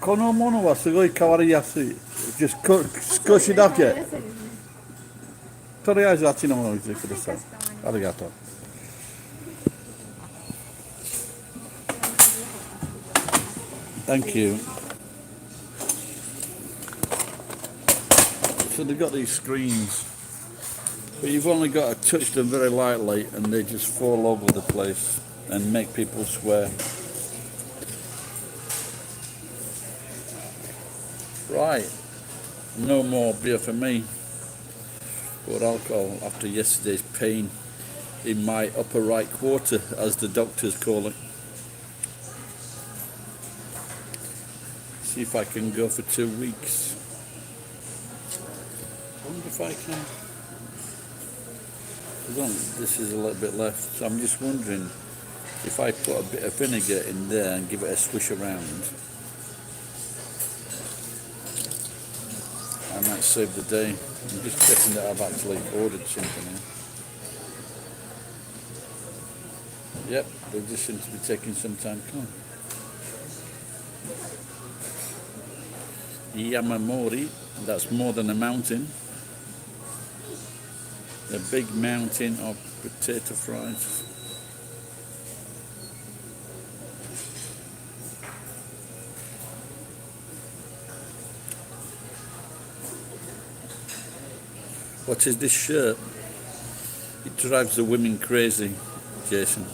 このものはすごい変わりやすい。少しだけ。とりあえずあっちのものを見てください。ありがとう。Thank you. So they've got these screens, but you've only got to touch them very lightly and they just fall over the place and make people swear. Right, no more beer for me or alcohol after yesterday's pain in my upper right quarter, as the doctors call it. See if I can go for 2 weeks. I wonder if I can. This is a little bit left, so I'm just wondering if I put a bit of vinegar in there and give it a swish around, I might save the day. I'm just checking that I've actually ordered something here. Yep, they just seem to be taking some time to come. Yamamori, that's more than a mountain. A big mountain of potato fries. What is this shirt? It drives the women crazy, Jason.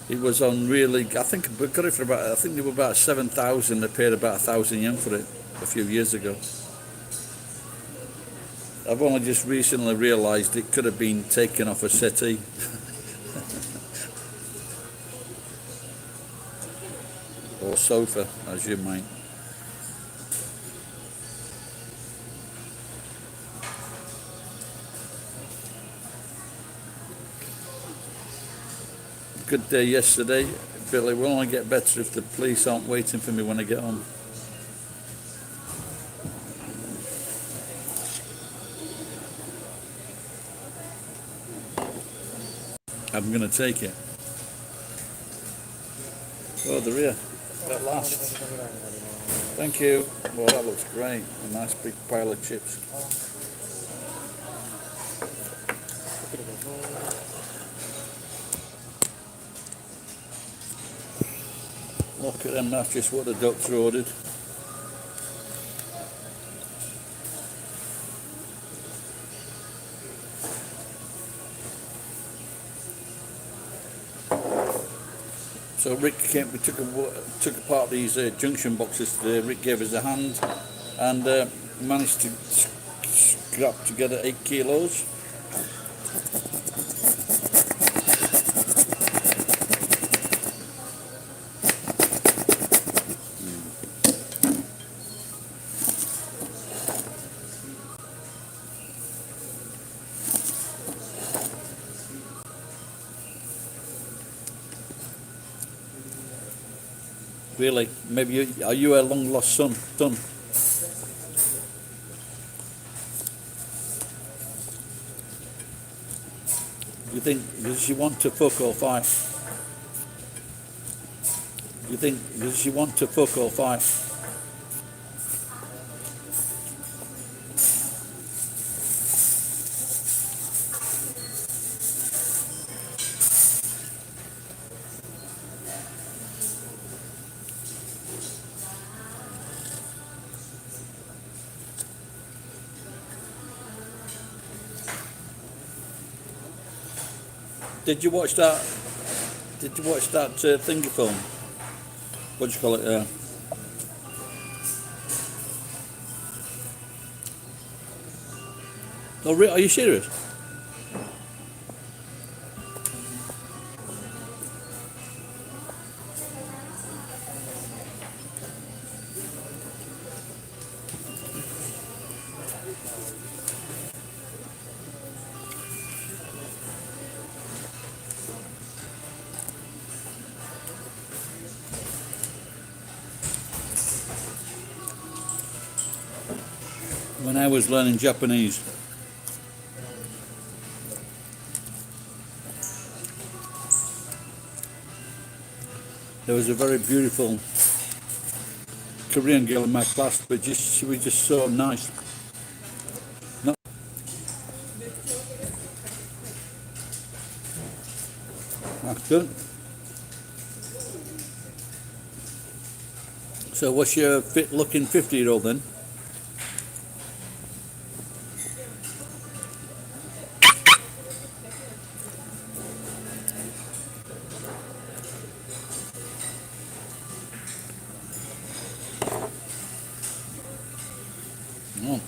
It was on really, I think we got it for about, I think they were about 7,000. They paid about 1,000 yen for it a few years ago. I've only just recently realised it could have been taken off a settee. Or sofa, as you might. Good day yesterday. Billy will only get better if the police aren't waiting for me when I get home. I'm going to take it. Oh, they're here at last. Thank you. Well, that looks great. A nice big pile of chips. Look at them, that's just what the doctor ordered. So Rick came, we took apart these junction boxes today. Rick gave us a hand and managed to scrap together 8 kilos. Really, maybe are you a long lost son? You think does she want to fuck or fight? You think does she want to fuck or fight? Did you watch that? Did you watch that thingy film? What do you call it? Oh, are you serious? When I was learning Japanese, There was a very beautiful Korean girl in my class, but she was just so nice. Not that's good. So what's your fit looking 50-year-old then? Oh.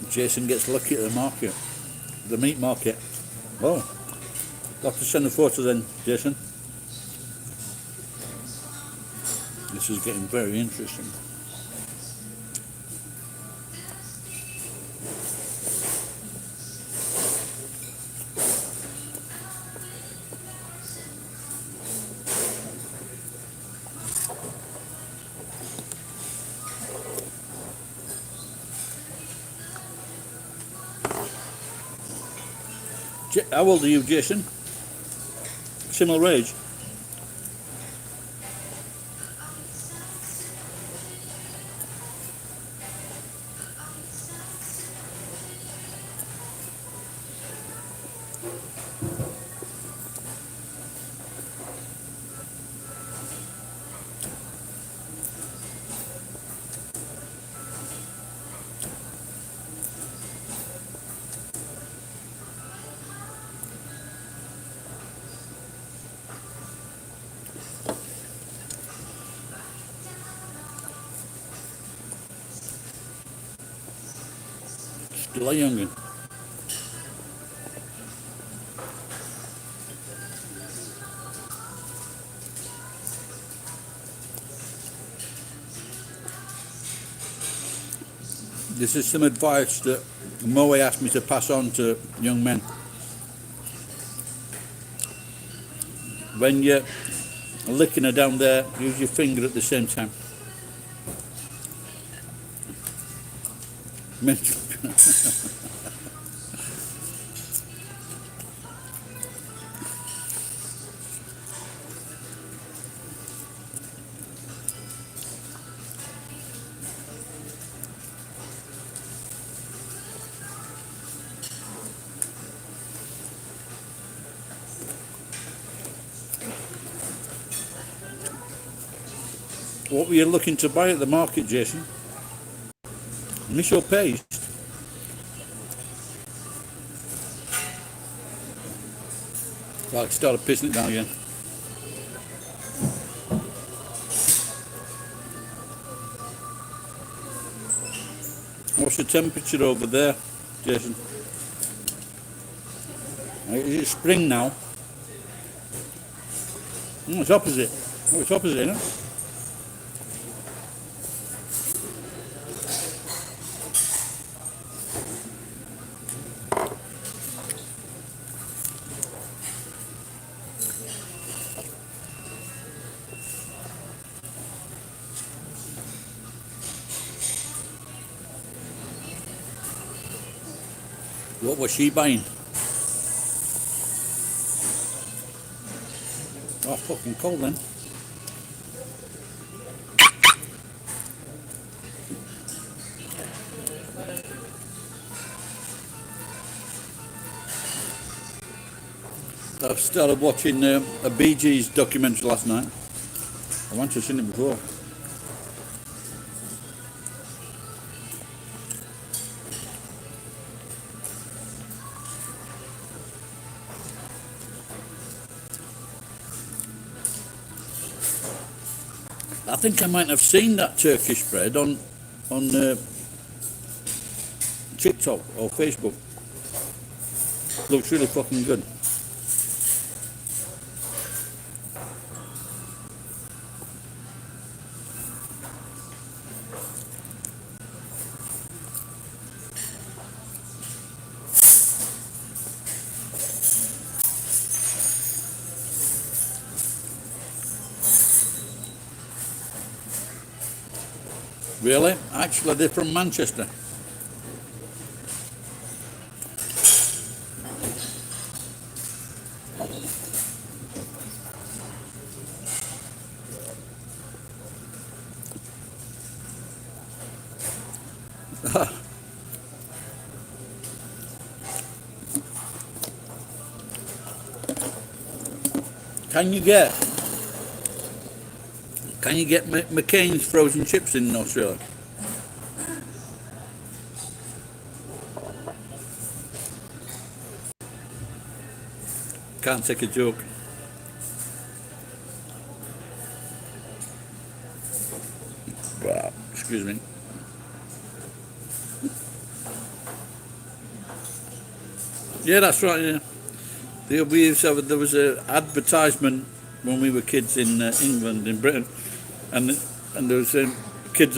Jason gets lucky at the market, the meat market. Oh, I'll have to send a photo then, Jason. This is getting very interesting. How old are you, Jason? Similar age? Still a youngin'. This is some advice that Moe asked me to pass on to young men. When you're licking her down there, use your finger at the same time. What were you looking to buy at the market, Jason? Initial paste? Well, I started pissing it down again. What's the temperature over there, Jason? Is it spring now? Oh, it's opposite. Oh, it's opposite, isn't it? What was she buying? Oh, fucking cold then. I started watching a Bee Gees documentary last night. I want to have seen it before. I think I might have seen that Turkish bread on TikTok or Facebook. Looks really fucking good. Really? Actually, they're from Manchester. Can you get McCain's frozen chips in Australia? Can't take a joke. Wow, excuse me. Yeah, that's right. Yeah, there was an advertisement when we were kids in England, in Britain, and there was kids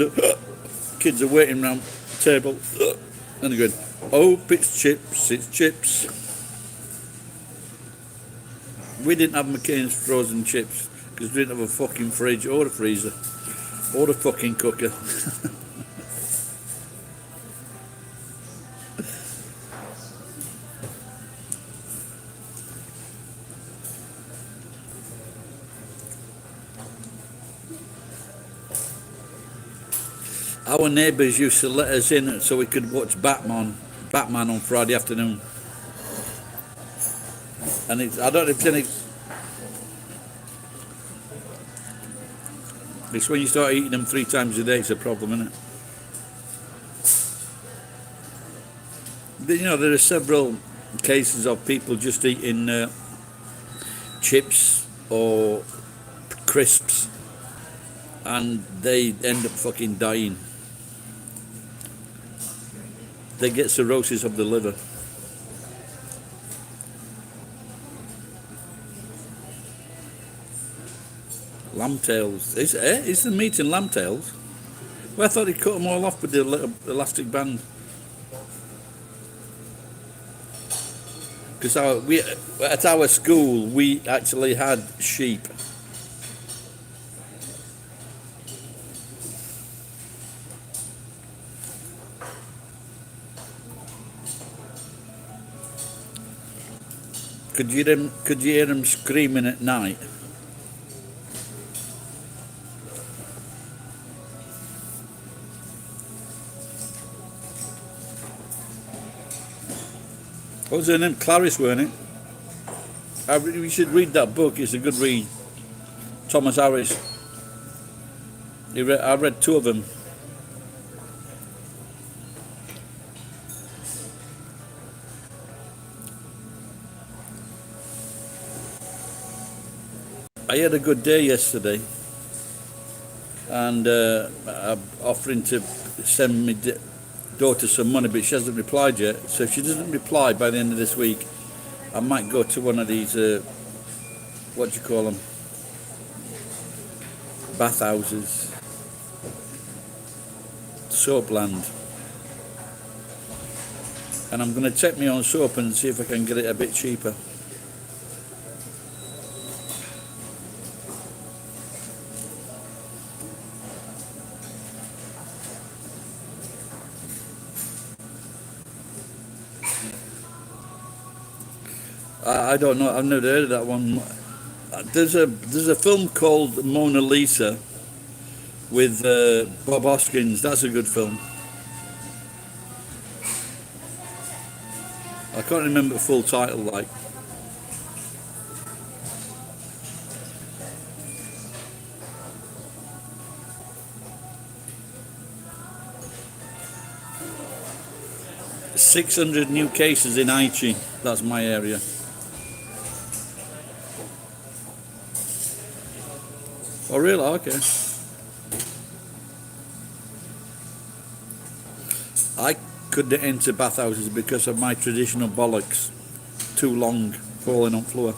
kids are waiting around the table, and they're going, "Oh, it's chips, it's chips." We didn't have McCain's frozen chips because we didn't have a fucking fridge or a freezer or a fucking cooker. Our neighbours used to let us in so we could watch Batman on Friday afternoon. And I don't know if it's when you start eating them 3 times a day, it's a problem, isn't it? You know, there are several cases of people just eating chips or crisps and they end up fucking dying. They get cirrhosis of the liver. Lamb tails. Is the meat in lamb tails? Well, I thought he cut them all off with the little elastic band. Because at our school, we actually had sheep. Could you hear them screaming at night? What was her name? Clarice, weren't it? We should read that book. It's a good read. Thomas Harris. I read 2 of them. I had a good day yesterday, and I'm offering to send my daughter some money, but she hasn't replied yet. So if she doesn't reply by the end of this week, I might go to one of these, what do you call them, bathhouses, Soapland, and I'm going to take my own soap and see if I can get it a bit cheaper. I don't know. I've never heard of that one. There's a film called Mona Lisa with Bob Hoskins. That's a good film. I can't remember the full title. Like, "600 new cases in Aichi." That's my area. Oh really? Okay. I couldn't enter bathhouses because of my traditional bollocks. Too long, falling on floor.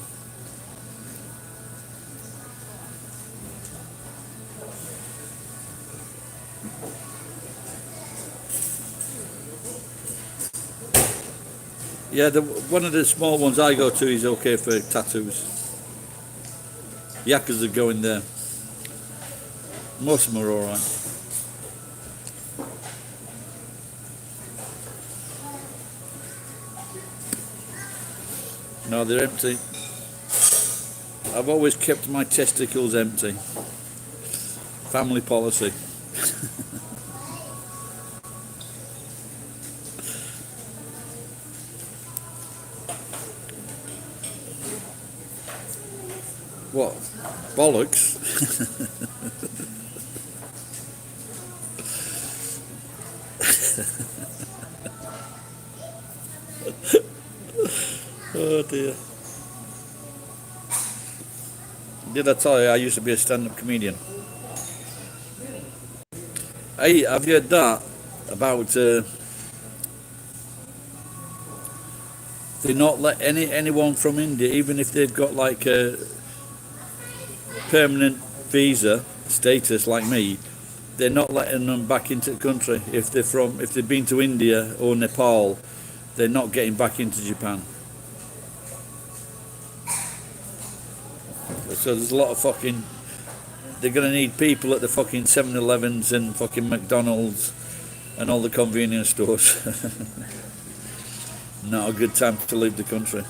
Yeah, one of the small ones I go to is okay for tattoos. Yakuza go in there. Most of them are alright. No, they're empty. I've always kept my testicles empty. Family policy. What? Bollocks? Oh dear. Did I tell you I used to be a stand-up comedian? Hey, have you heard that about they not let anyone from India, even if they've got like a permanent visa status like me, they're not letting them back into the country if they've been to India or Nepal, they're not getting back into Japan. So there's a lot of fucking. They're going to need people at the fucking 7-Elevens and fucking McDonald's and all the convenience stores. Not a good time to leave the country.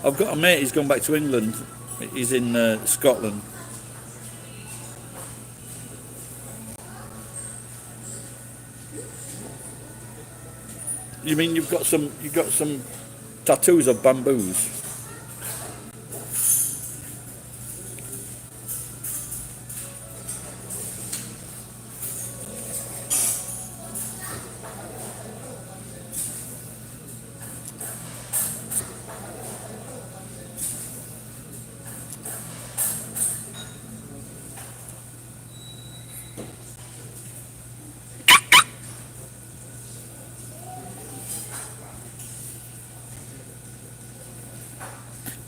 I've got a mate, he's gone back to England. He's in Scotland. You mean you've got some tattoos of bamboos?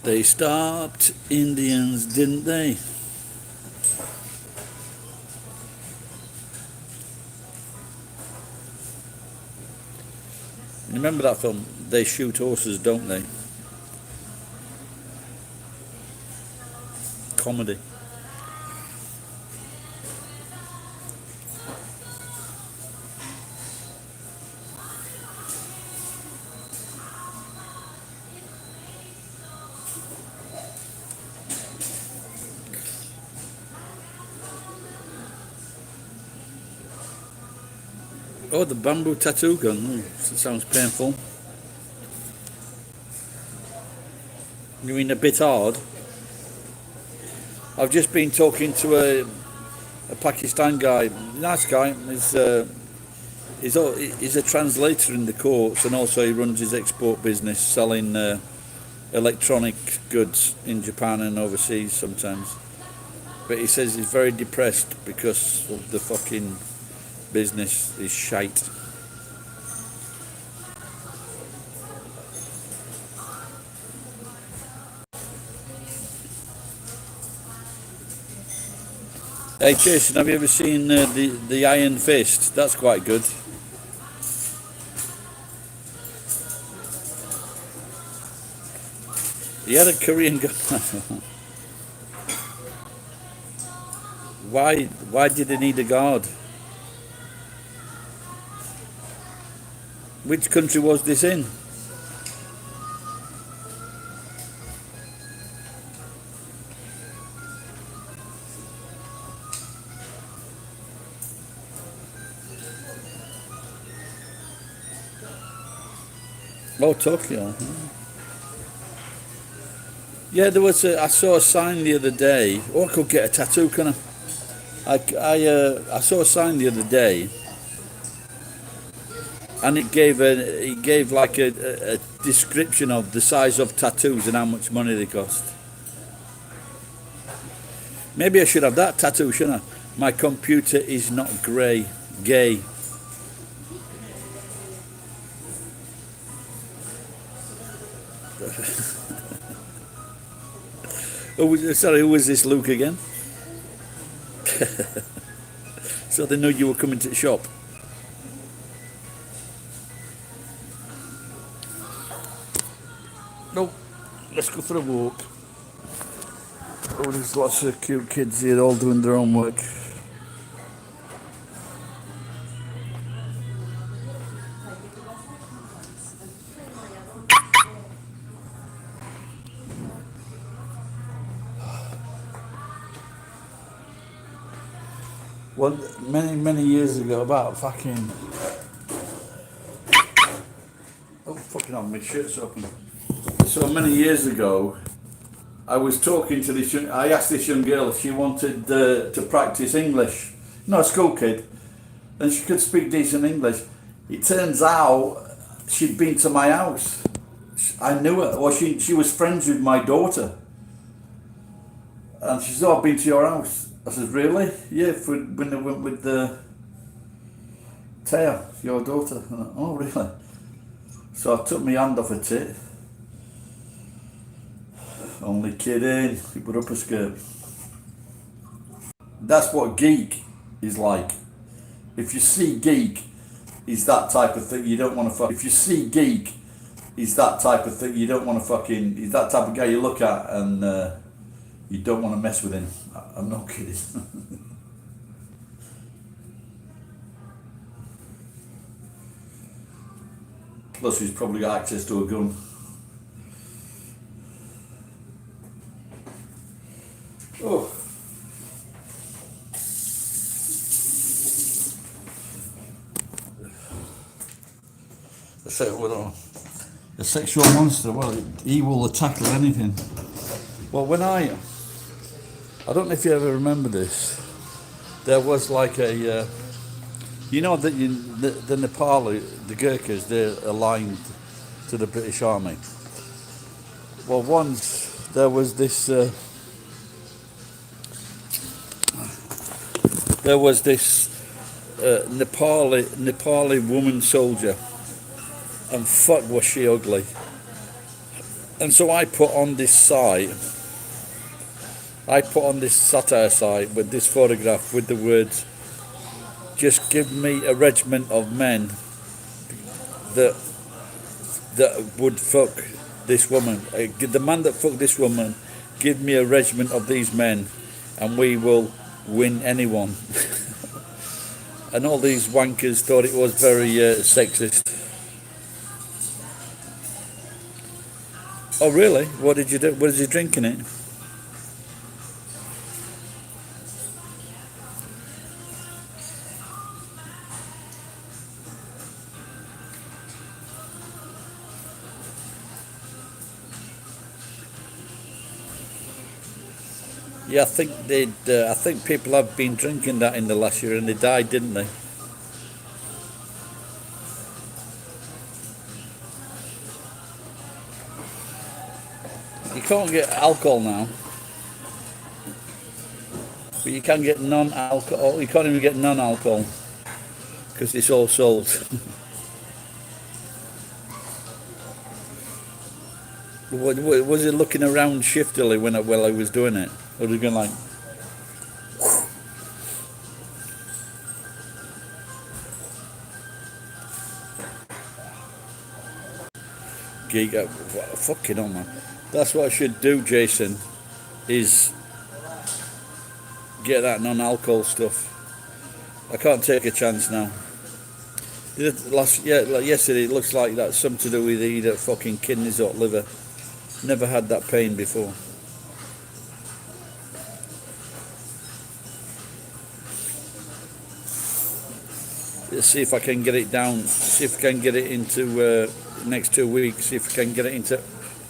They stopped Indians, didn't they? You remember that film? They shoot horses, don't they? Comedy. Oh, the bamboo tattoo gun. That sounds painful. You mean a bit hard? I've just been talking to a Pakistan guy, nice guy. He's a translator in the courts, and also he runs his export business, selling electronic goods in Japan and overseas sometimes. But he says he's very depressed because of the fucking business is shite. Hey Jason, have you ever seen the Iron Fist? That's quite good. He had a Korean guy. Why did he need a guard? Which country was this in? Oh, Tokyo. Yeah, there was. I saw a sign the other day. Oh, I could get a tattoo, can I? I saw a sign the other day, and it gave like a description of the size of tattoos and how much money they cost. Maybe I should have that tattoo, shouldn't I? My computer is not gay. Sorry, who was this Luke again? So they knew you were coming to the shop. No, let's go for a walk. Oh, there's lots of cute kids here all doing their own work. Well, many years ago, about fucking... Oh, fucking hell, my shirt's open. So many years ago, I was talking to this. I asked this young girl if she wanted to practice English. No, a school kid, and she could speak decent English. It turns out she'd been to my house. I knew her. Well, she was friends with my daughter. And she said, "Oh, I've been to your house." I said, "Really?" "Yeah, when they went with Taya, your daughter." "Oh, really?" So I took my hand off her tit. "Only kidding. You put up a skirt." That's what geek is like. If you see geek, is that type of thing you don't want to fuck. If you see geek, is that type of thing you don't want to fucking. He's that type of guy you look at and you don't want to mess with him. I'm not kidding. Plus, he's probably got access to a gun. Oh. A sexual monster. Well, he will tackle anything. Well, when I don't know if you ever remember this. There was like a, you know that the Nepali, the Gurkhas, they're aligned to the British Army. Well, once there was this Nepali woman soldier, and fuck was she ugly. And so I put on this satire site with this photograph with the words, "Just give me a regiment of men that would fuck this woman. The man that fucked this woman, give me a regiment of these men and we will win anyone." And all these wankers thought it was very sexist. "Oh really? What did you do? Was you drinking it?" Yeah, I think I think people have been drinking that in the last year, and they died, didn't they? You can't get alcohol now, but you can get non-alcohol. You can't even get non-alcohol because it's all sold. Was he looking around shiftily while I was doing it, or was he going like? Geek up, fucking on, man. That's what I should do, Jason. Is get that non-alcohol stuff. I can't take a chance now. Yesterday it looks like that's something to do with either fucking kidneys or liver. Never had that pain before. Let's see if I can get it down. See if I can get it into next 2 weeks. See if I can get it into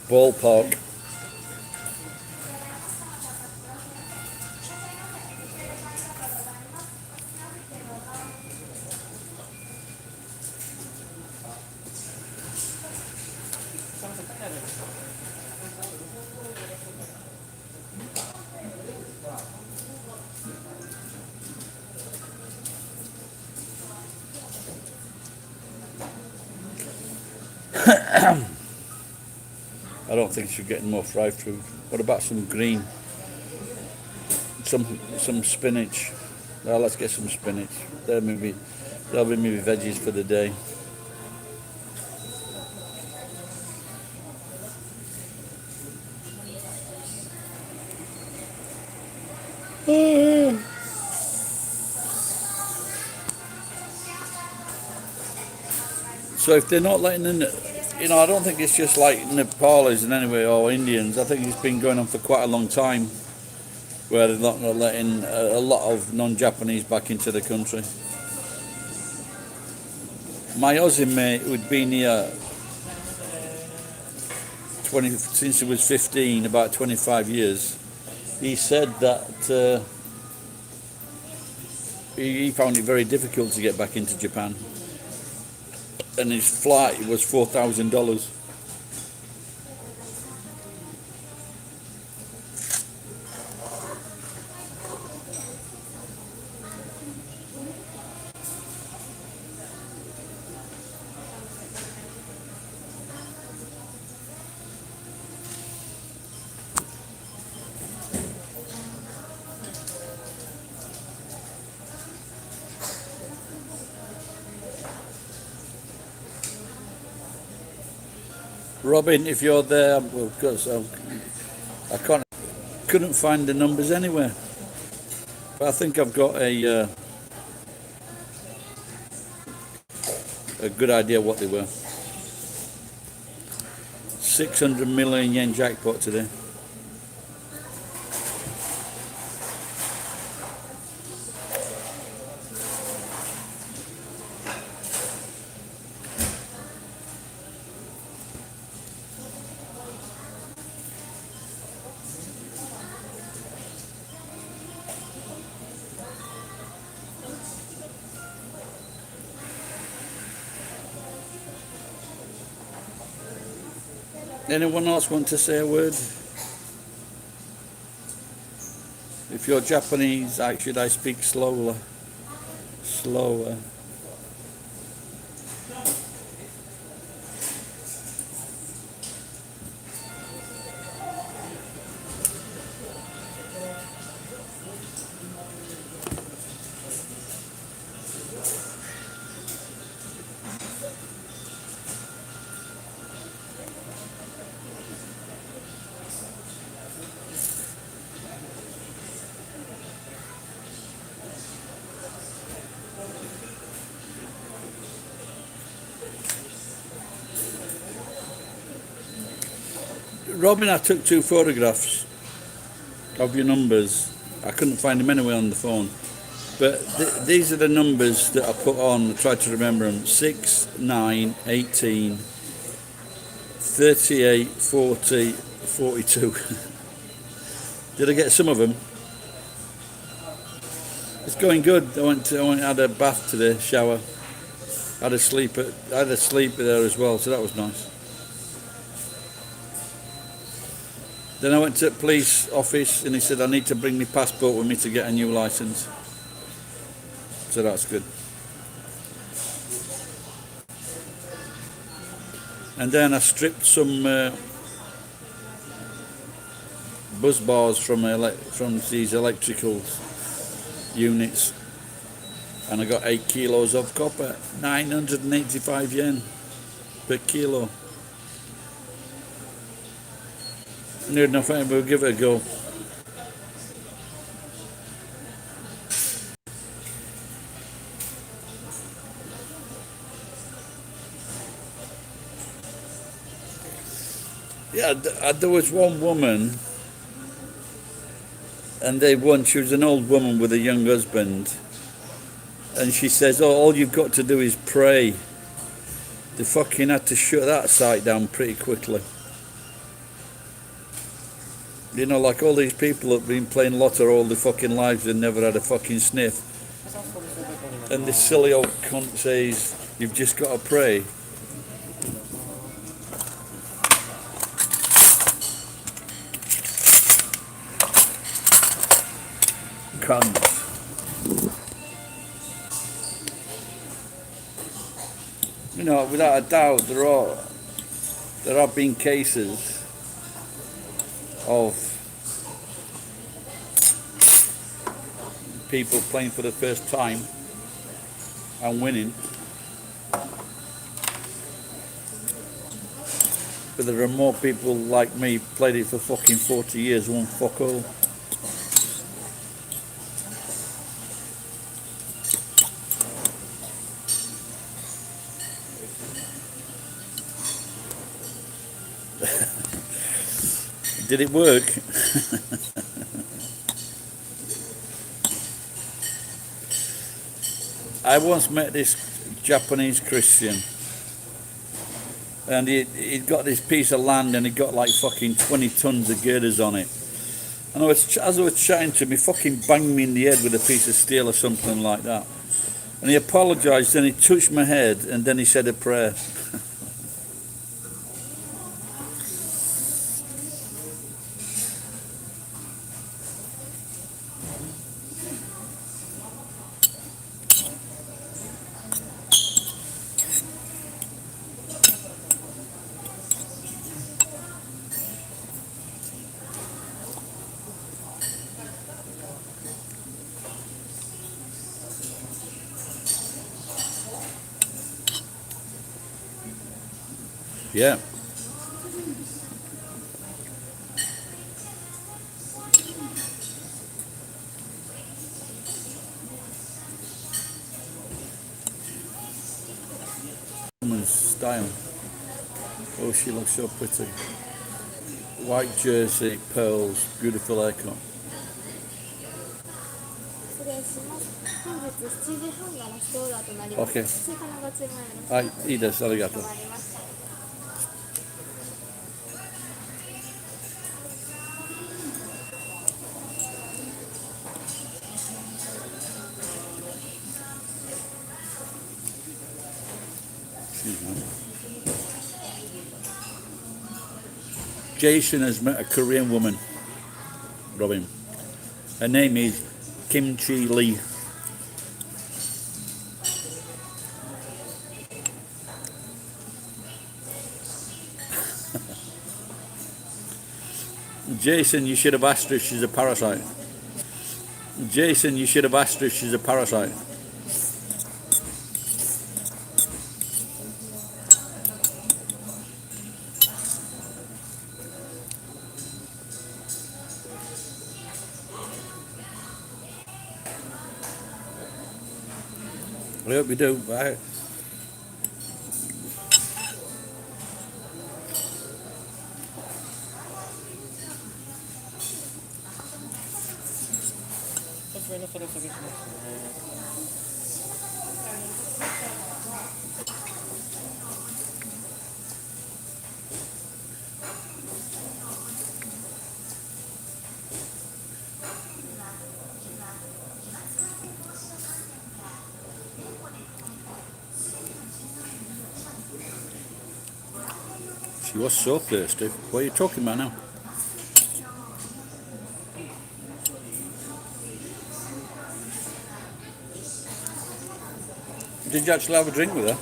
ballpark. I don't think you're getting more fried food. What about some green? Some spinach. Well, let's get some spinach. That'll be maybe veggies for the day. So if they're not letting in, I don't think it's just like Nepalis in any way or Indians. I think it's been going on for quite a long time, where they're not letting a lot of non-Japanese back into the country. My Aussie mate who'd been here since he was 15, about 25 years. He said that he found it very difficult to get back into Japan, and his flight was $4,000. Robin, if you're there, well, because I couldn't find the numbers anywhere. But I think I've got a good idea what they were. 600 million yen jackpot today. Anyone else want to say a word? If you're Japanese, should I speak slower? Slower. Robin, I took 2 photographs of your numbers. I couldn't find them anywhere on the phone. But these are the numbers that I put on. I tried to remember them. 6, 9, 18, 38, 40, 42. Did I get some of them? It's going good. I went and had a bath today, shower. I had a sleep there as well, so that was nice. Then I went to the police office and he said I need to bring my passport with me to get a new license. So that's good. And then I stripped some bus bars from these electrical units, and I got 8 kilos of copper, 985 yen per kilo. Near enough, we'll give it a go. Yeah, there was one woman, and she was an old woman with a young husband, and she says, "Oh, all you've got to do is pray." They fucking had to shut that site down pretty quickly. You know, like all these people have been playing lotto all their fucking lives and never had a fucking sniff. And this silly old cunt says, "You've just got to pray." Cunt. You know, without a doubt, there have been cases of people playing for the first time and winning, but there are more people like me played it for fucking 40 years and won fuck all. Did it work? I once met this Japanese Christian, and he'd got this piece of land and he got like fucking 20 tons of girders on it. And as I was chatting to him, he fucking banged me in the head with a piece of steel or something like that. And he apologised, then he touched my head, and then he said a prayer. Yeah. Woman's style. Oh, she looks so pretty. White jersey, pearls, beautiful haircut. 失礼します。本日7時半がラストオーダーとなります。OK。追加のご注文よろしくおは願いします。い、いいです。ありがとう。かしこまりました。Excuse me. Jason has met a Korean woman, Robin. Her name is Kimchi Lee. Jason, you should have asked her if she's a parasite. Jason, you should have asked her if she's a parasite. I hope you do. Bye. She was so thirsty. What are you talking about now? Did you actually have a drink with her?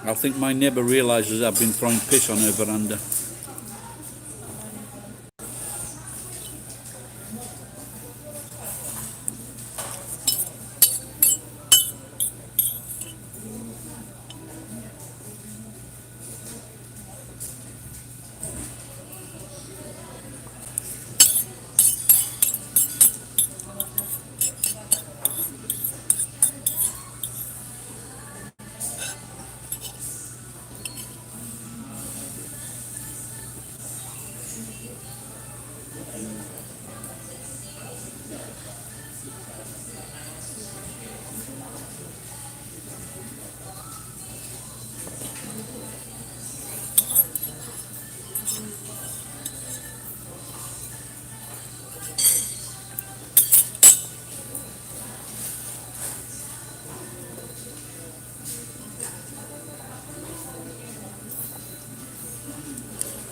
I think my neighbour realises I've been throwing piss on her veranda.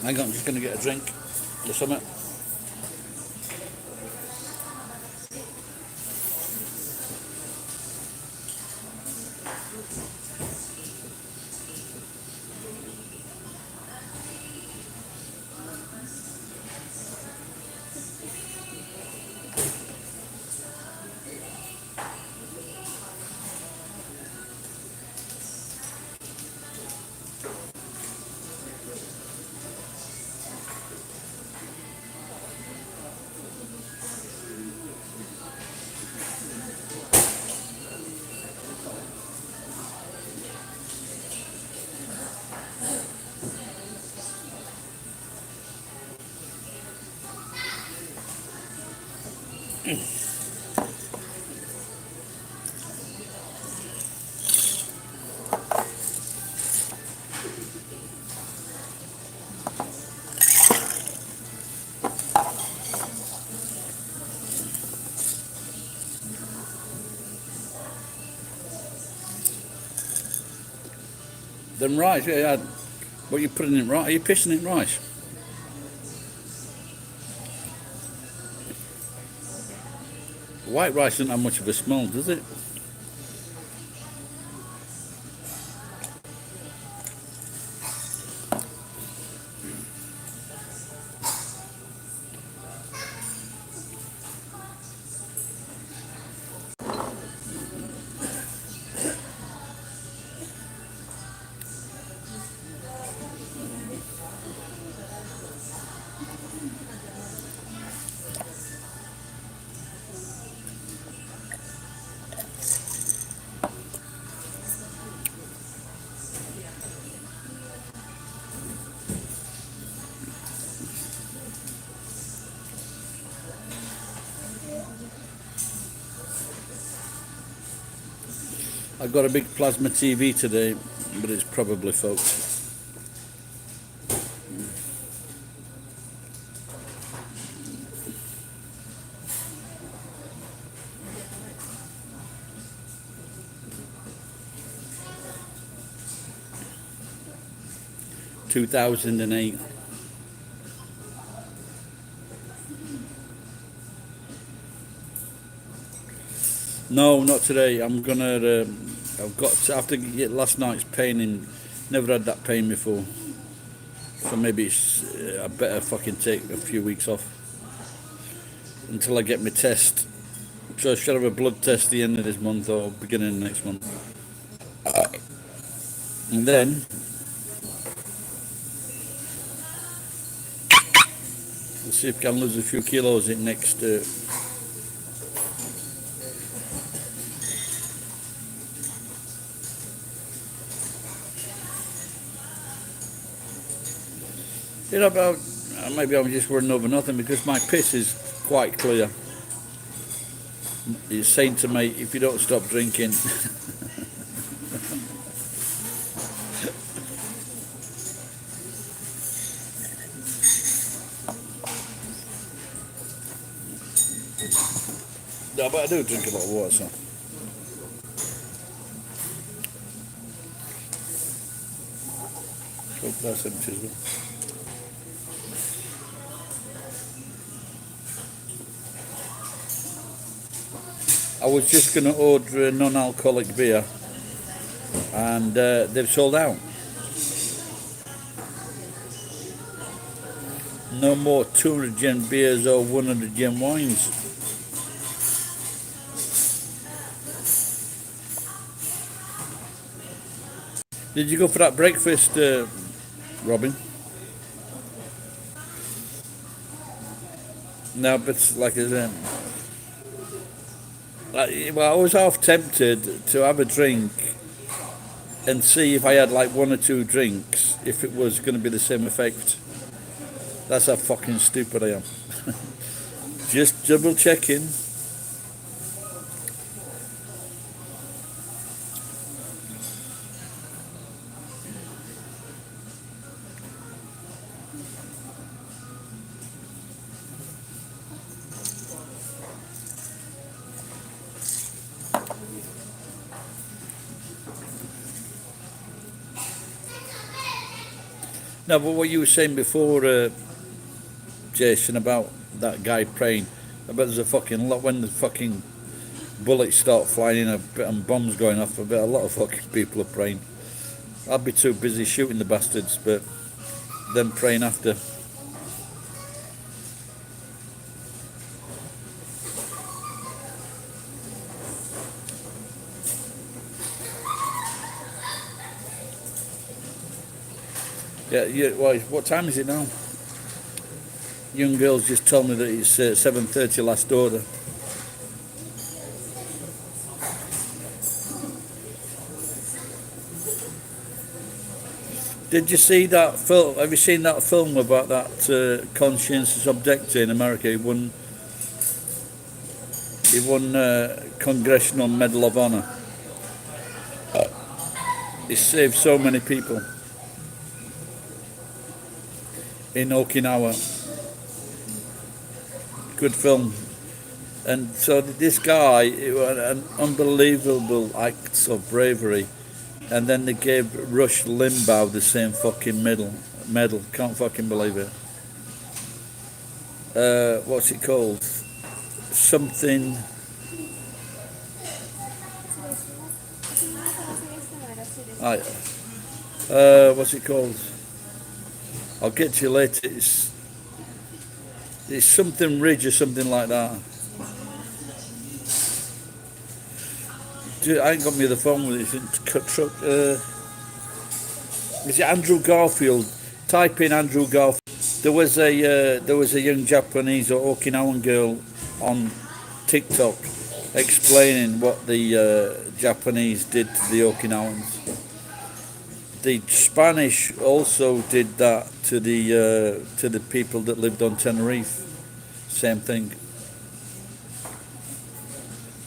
Hang on, I'm just going to get a drink or something. Then rice, yeah. What you putting in rice? Are you pissing in rice? White rice doesn't have much of a smell, does it? I've got a big plasma TV today, but it's probably fucked. $2008. No, not today. I'm gonna. I've got to, after get last night's pain in. Never had that pain before, so maybe it's. I better fucking take a few weeks off until I get my test. So I should have a blood test the end of this month or beginning of next month, and then we'll see if I can lose a few kilos in next. You know, about maybe I'm just worrying over nothing because my piss is quite clear. It's saying to me, if you don't stop drinking. No, but I do drink a lot of water, so. So that's empty as well. I was just going to order a non-alcoholic beer, and they've sold out. No more 200 yen beers or 100 yen wines. Did you go for that breakfast, Robin? No, but like well, I was half tempted to have a drink and see if I had like one or two drinks, if it was going to be the same effect. That's how fucking stupid I am. Just double checking. No, but what you were saying before, Jason, about that guy praying, I bet there's a fucking lot when the fucking bullets start flying in and bombs going off. I bet a lot of fucking people are praying. I'd be too busy shooting the bastards, but them praying after. Yeah. Well, what time is it now? Young girls just told me that it's 7:30 last order. Did you see that film? Have you seen that film about that conscientious objector in America? He won Congressional Medal of Honor. He saved so many people in Okinawa. Good film. And so this guy, an unbelievable act of bravery. And then they gave Rush Limbaugh the same fucking medal. Can't fucking believe it. What's it called? Something. 失礼します。私も朝が探してもよろしいですか。 What's it called? I'll get to you later. It's something Ridge or something like that. I ain't got me the phone with it. Is it Andrew Garfield? Type in Andrew Garfield. There was a young Japanese or Okinawan girl on TikTok explaining what the Japanese did to the Okinawans. The Spanish also did that to the people that lived on Tenerife. Same thing.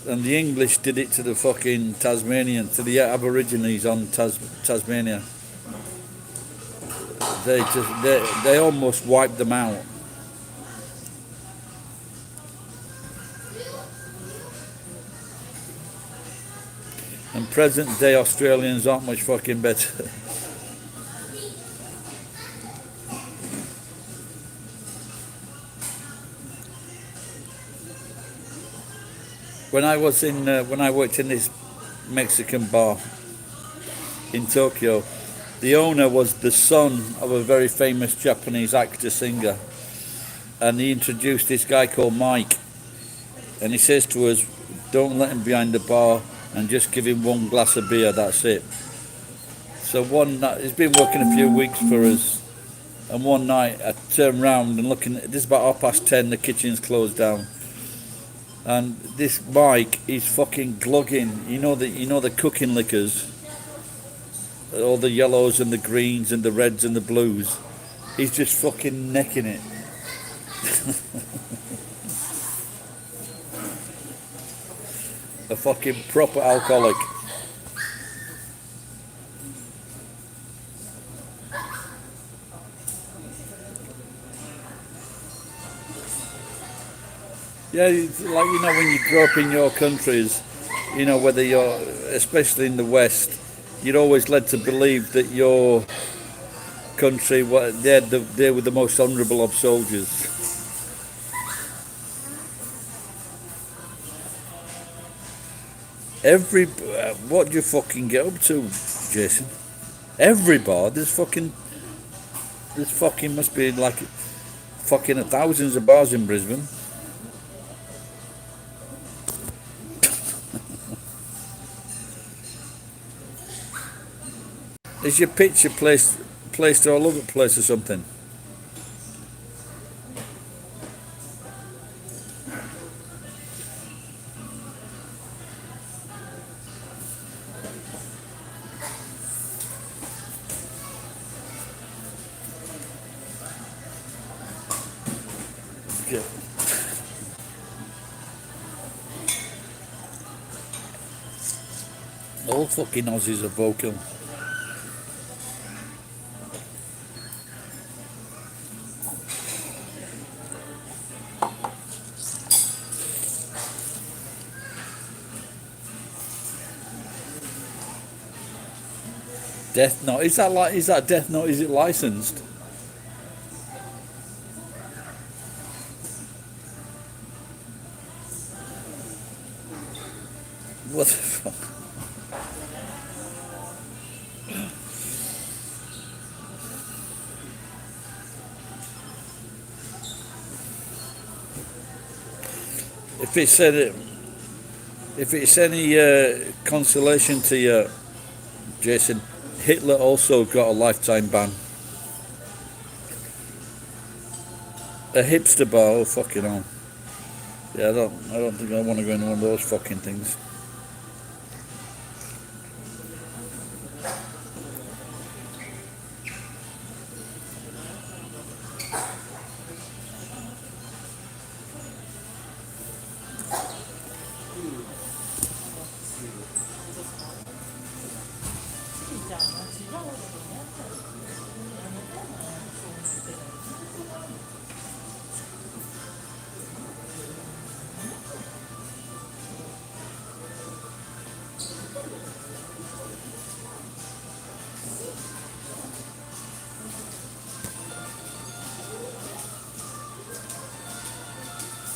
And the English did it to the fucking Tasmanians, to the Aborigines on Tasmania. They almost wiped them out. And present day Australians aren't much fucking better. When I worked in this Mexican bar in Tokyo, the owner was the son of a very famous Japanese actor-singer, and he introduced this guy called Mike, and he says to us, don't let him behind the bar and just give him one glass of beer, that's it. So one night, he's been working a few weeks for us, and one night I turned round and looking, this is about 10:30, the kitchen's closed down. And this Mike, he's fucking glugging, you know the cooking liquors, all the yellows and the greens and the reds and the blues. He's just fucking necking it. A fucking proper alcoholic. Yeah, it's like, when you grow up in your countries, whether you're, especially in the West, you're always led to believe that your country, they were the most honourable of soldiers. What do you fucking get up to, Jason? Every bar, there's fucking must be like fucking thousands of bars in Brisbane. Is your picture placed all over the place or something? Yeah. All fucking Aussies are vocal. Death Note, is that Death Note, is it licensed? What the fuck? If it's any consolation to you, Jason, Hitler also got a lifetime ban. A hipster bar, oh fucking hell. Yeah, I don't think I want to go into one of those fucking things.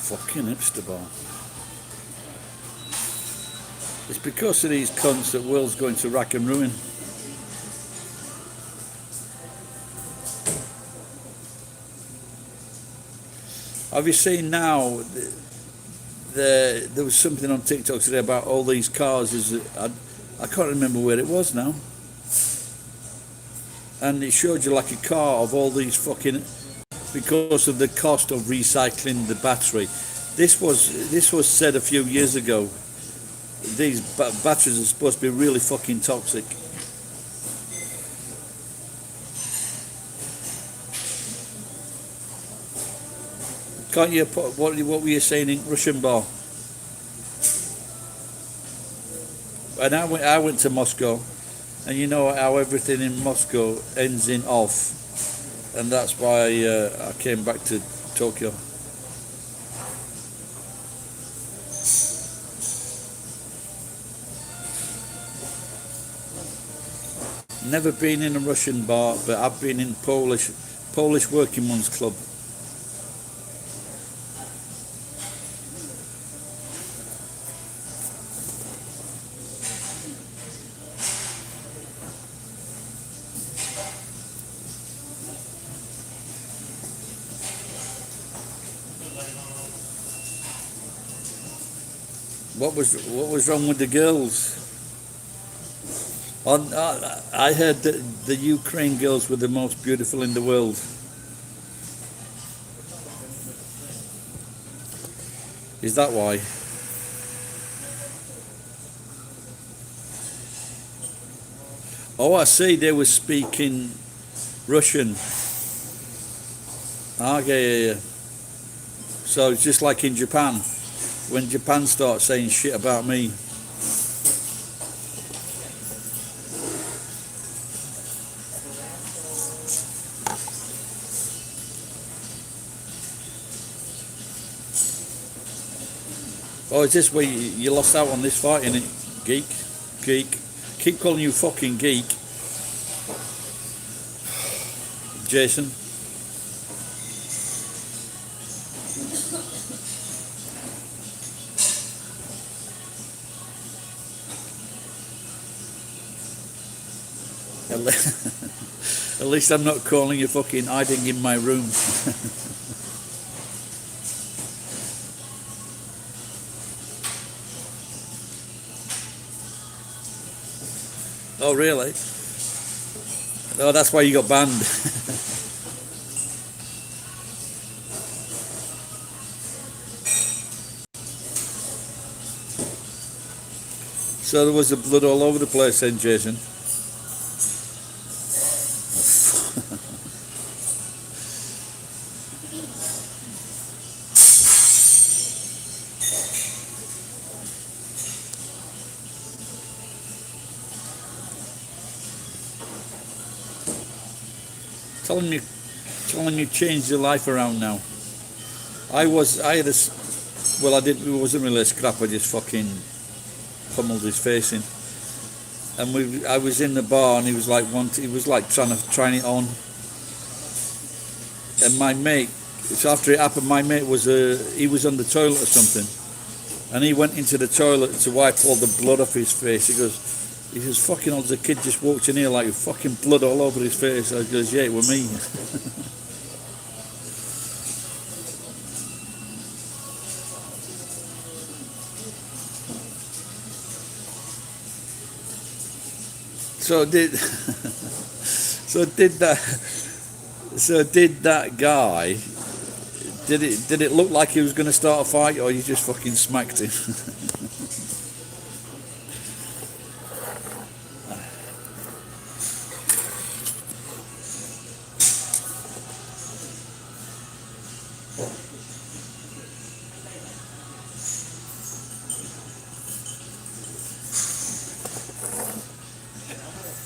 Fucking hipster bar. It's because of these cunts that world's going to rack and ruin. Have you seen now? There was something on TikTok today about all these cars. I can't remember where it was now. And it showed you like a car of all these fucking, because of the cost of recycling the battery. This was said a few years ago. These batteries are supposed to be really fucking toxic. Can't you put what were you saying in Russian bar? And I went to Moscow, and you know how everything in Moscow ends in off, and that's why I came back to Tokyo. Never been in a Russian bar, but I've been in Polish working ones club. What was wrong with the girls? I heard that the Ukraine girls were the most beautiful in the world. Is that why? Oh, I see. They were speaking Russian. Okay, yeah. So it's just like in Japan. When Japan starts saying shit about me. Oh, is this where you lost out on this fight, innit? Geek. Keep calling you fucking geek. Jason. At least I'm not calling you fucking hiding in my room. Oh, really? Oh, that's why you got banned. So there was the blood all over the place then, Jason. Telling you changed your life around now. It wasn't really a scrap, I just fucking pummeled his face in. And I was in the bar and he was like trying it on. And my mate, so after it happened, my mate he was on the toilet or something. And he went into the toilet to wipe all the blood off his face. He goes, fucking hell, the kid just walked in here like fucking blood all over his face. I goes, yeah, it was me. So did that guy, did it look like he was going to start a fight, or you just fucking smacked him?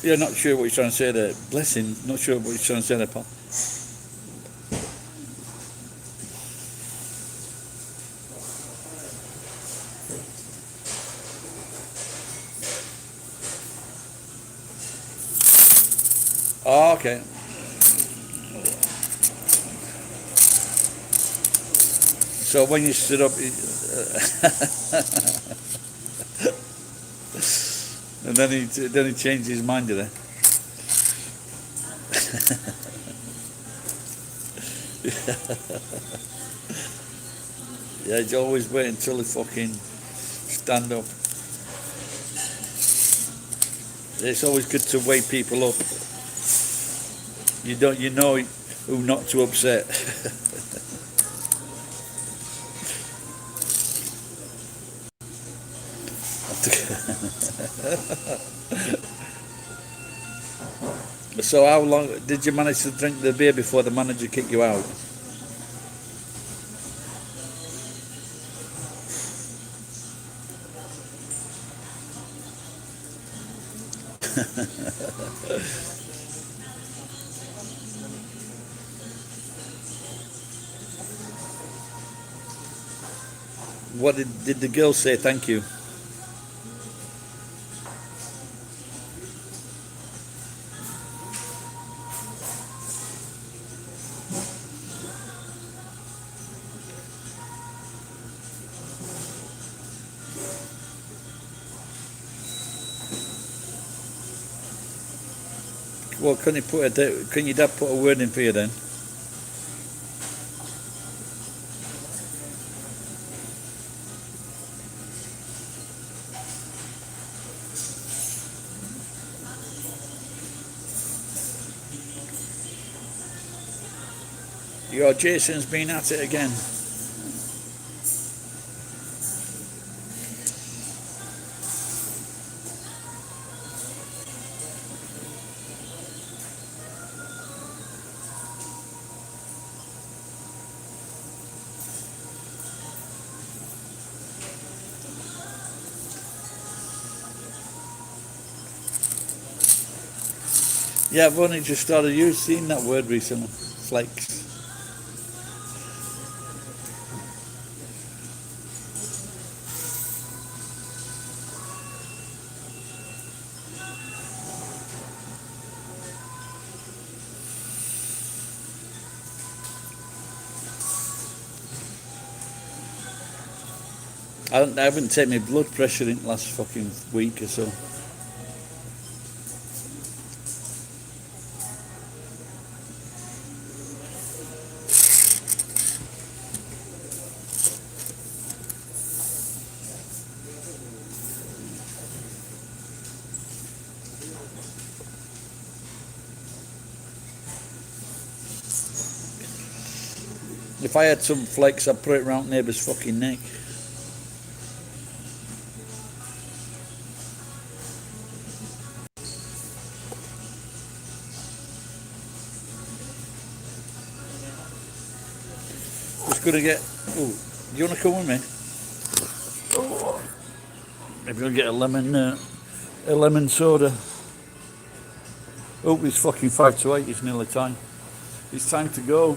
Yeah, not sure what you're trying to say there. Bless him, not sure what you're trying to say there, pal. Oh, okay. So when you stood up, and then he changed his mind, did he? Yeah, you always wait until they fucking stand up. It's always good to wake people up. You know who not to upset. So how long did you manage to drink the beer before the manager kicked you out? What did the girl say? Thank you. Well, can your dad put a word in for you then? Your Jason's been at it again. Yeah, I've only just started using that word recently. Flakes. I haven't taken my blood pressure in the last fucking week or so. If I had some flakes, I'd put it around neighbour's fucking neck. Just gonna get. Oh, do you want to come with me? Oh, maybe I'll get a lemon soda. Oh, it's fucking 5 to 8. It's nearly time. It's time to go.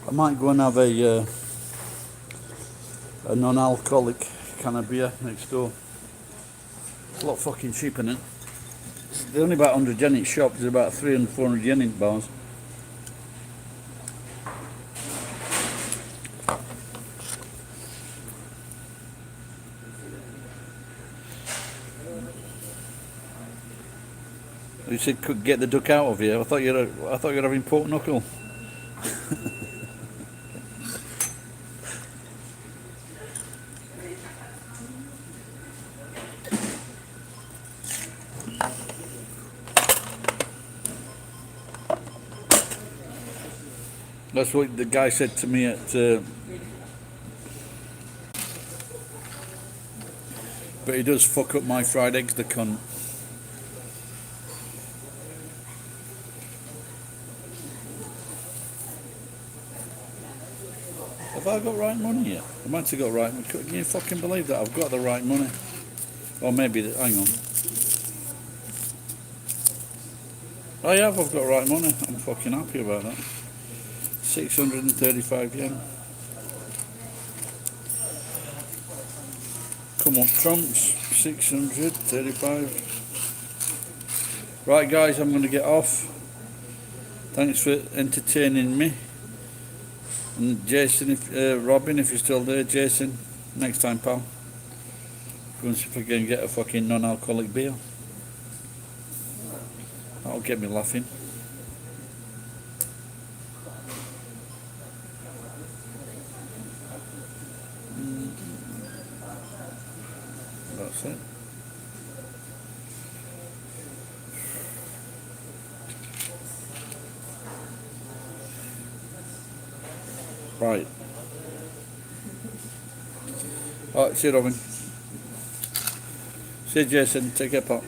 I might go and have a non-alcoholic can of beer next door. It's a lot fucking cheaper than it. They're only about 100 yen each shop. There's about 300, 400 yen in bars. You said could get the duck out of you. I thought you were having pork knuckle. That's what the guy said to me at. But he does fuck up my fried eggs, the cunt. Have I got right money here? I might have got right money. Can you fucking believe that? I've got the right money. Or maybe, hang on. I have, I've got right money. I'm fucking happy about that. 635 yen. Come on, trumps. 635. Right, guys, I'm going to get off. Thanks for entertaining me. And Jason, Robin, if you're still there, Jason, next time, pal. Go and see if I can get a fucking non-alcoholic beer. That'll get me laughing. That's it. Right. Alright, see you, Robin. See you, Jason. Take care, pal.